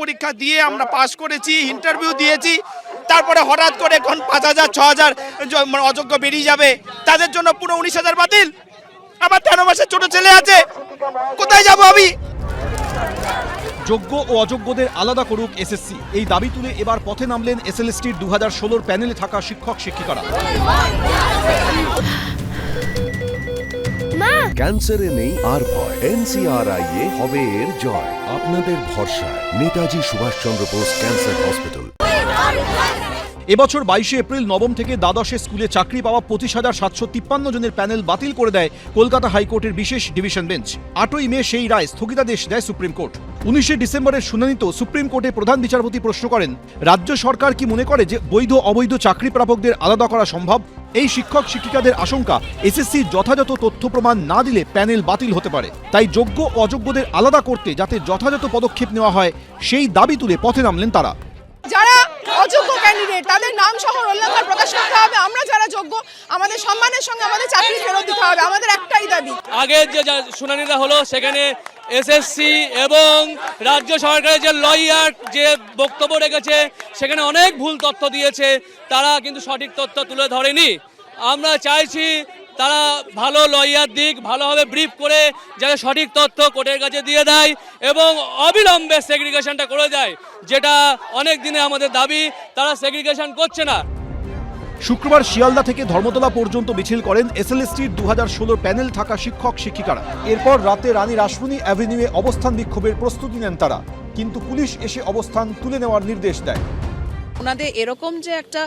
পরীক্ষা দিয়ে আমরা পাস করেছি, ইন্টারভিউ দিয়েছি, তারপরে হঠাৎ করে এখন 5,000 6,000 অযোগ্য বেরিয়ে যাবে, তাদের জন্য পুরো 19,000 বাতিল। আমার 13 মাসের ছোট ছেলে আছে, কোথায় যাব আমি? যোগ্য ও অযোগ্যদের আলাদা করুক এসএসসি, এই দাবি তুলে এবার পথে নামলেন এসএলএসটির 2016 প্যানেলে থাকা শিক্ষক শিক্ষিকারা। ক্যান্সারে নেই আর ভয়, NCRI এ হবে এর জয়। আপনাদের ভরসা নেতাজি সুভাষচন্দ্র বোস ক্যান্সার হসপিটাল। এবছর 22 এপ্রিল নবম থেকে দ্বাদশে স্কুলে চাকরি পাওয়া 25,753 জনের প্যানেল বাতিল করে দেয় কলকাতা হাইকোর্টের বিশেষ ডিভিশন বেঞ্চ। 8ই মে সেই রায় স্থগিতাদেশ দেয় সুপ্রিম কোর্ট। 19শে ডিসেম্বরের শুনানিতে সুপ্রিম কোর্টে প্রধান বিচারপতি প্রশ্ন করেন, রাজ্য সরকার কি মনে করে যে বৈধ অবৈধ চাকরি প্রাপকদের আলাদা করা সম্ভব? এই শিক্ষক শিক্ষিকাদের আশঙ্কা, এসএসসি যথাযথ তথ্য প্রমাণ না দিলে প্যানেল বাতিল হতে পারে। তাই যোগ্য ও অযোগ্যদের আলাদা করতে যাতে যথাযথ পদক্ষেপ নেওয়া হয় সেই দাবি তুলে পথে নামলেন তারা। যারা অযোগ্য ক্যান্ডিডেট তাদের নাম সহ রোল নাম্বার প্রকাশ করতে হবে। আমরা যারা যোগ্য আমাদের সম্মানের সঙ্গে আমাদের চাকরি ফেরত দিতে হবে, আমাদের একটাই দাবি। আগে যে শুনানিটা হলো সেখানে এসএসসি এবং রাজ্য সরকারের যে লয়ার যে বক্তব্য রেখেছে সেখানে অনেক ভুল তথ্য দিয়েছে, তারা কিন্তু সঠিক তথ্য তুলে ধরেনি। আমরা চাইছি তারা ভালো লয়ার দিক, ভালোভাবে ব্রিফ করে যাতে সঠিক তথ্য কোর্টের কাছে দিয়ে দেয় এবং অবিলম্বে সেগ্রিগেশনটা করে দেয়, যেটা অনেক দিনে আমাদের দাবি। তারা সেগ্রিগেশন করছে না। শুক্রবার শিয়ালদা থেকে ধর্মতলা পর্যন্ত মিছিল করেন এসএলএসটির 2016 প্যানেল থাকা শিক্ষক শিক্ষিকারা। এরপর রাতে রানী রাসমণি অ্যাভিনিউয়ে অবস্থান বিক্ষোভের প্রস্তুতি নেন তারা, কিন্তু পুলিশ এসে অবস্থান তুলে নেওয়ার নির্দেশ দেয়। ওনাদের এরকম যে একটা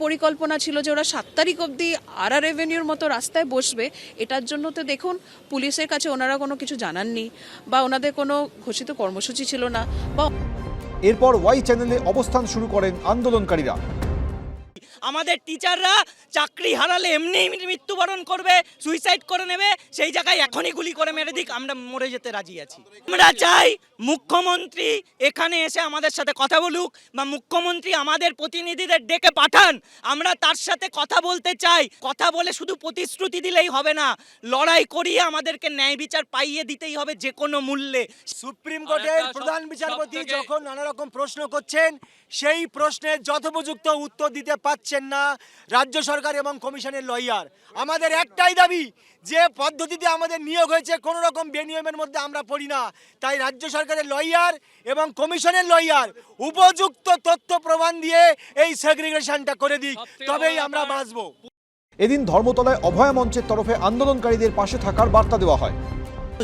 পরিকল্পনা ছিল যে ওরা 7 তারিখ অবধি আরআর এভিনিউর মতো রাস্তায় বসবে, এটার জন্য তো দেখুন পুলিশের কাছে ওনারা কোনো কিছু জানাননি বা ওনাদের কোনো ঘোষিত কর্মসূচি ছিল না। বা এরপর ওয়াই চ্যানেলে অবস্থান শুরু করেন আন্দোলনকারীরা। আমাদের টিচাররা চাকরি হারালে এমনি মৃত্যুবরণ করবে, সুইসাইড করে নেবে, সেই জায়গায় এখনই গুলি করে মেরে দিক, আমরা মরে যেতে রাজি আছি। আমরা চাই মুখ্যমন্ত্রী এখানে এসে আমাদের সাথে কথা বলুক বা মুখ্যমন্ত্রী আমাদের প্রতিনিধিদের ডেকে পাঠান, আমরা তার সাথে কথা বলতে চাই। কথা বলে শুধু প্রতিশ্রুতি দিলেই হবে না, লড়াই করিয়ে আমাদেরকে ন্যায় বিচার পাইয়ে দিতেই হবে যে কোনো মূল্যে। সুপ্রিম কোর্টের প্রধান বিচারপতি যখন নানা রকম প্রশ্ন করছেন, সেই প্রশ্নের যথোপযুক্ত উত্তর দিতে পাচ্ছেন না রাজ্য সরকার এবং কমিশনের লয়ার। আমাদের একটাই দাবি যে পদ্ধতিতে আমাদের নিয়োগ হয়েছে কোনো রকম বেনিয়মের মধ্যে আমরা পড়ি না। তাই রাজ্য সরকারের লয়ার এবং কমিশনের লয়ার উপযুক্ত তথ্য প্রমাণ দিয়ে এই সেগ্রিগেশনটা করে দিক, তবেই আমরা বাঁচব। এদিন ধর্মতলায় অভয় মঞ্চের তরফে আন্দোলনকারীদের পাশে থাকার বার্তা দেওয়া হয়।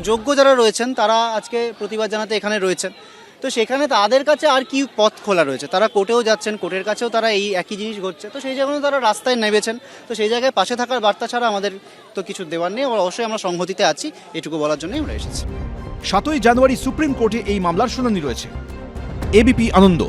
যোগ্য যারা রয়েছেন তারা আজকে প্রতিবাদ জানাতে এখানে রয়েছেন, তো সেখানে তাদের কাছে আর কি পথ খোলা রয়েছে? তারা কোর্টেও যাচ্ছেন, কোর্টের কাছেও তারা এই একই জিনিস ঘটছে, তো সেই জায়গায় তারা রাস্তায় নেমেছেন। তো সেই জায়গায় পাশে থাকার বার্তা ছাড়া আমাদের তো কিছু দেওয়ার নেই। অবশ্যই আমরা সংহতিতে আছি, এটুকু বলার জন্যই আমরা এসেছি। 7ই জানুয়ারি সুপ্রিম কোর্টে এই মামলার শুনানি রয়েছে। এবিপি আনন্দ।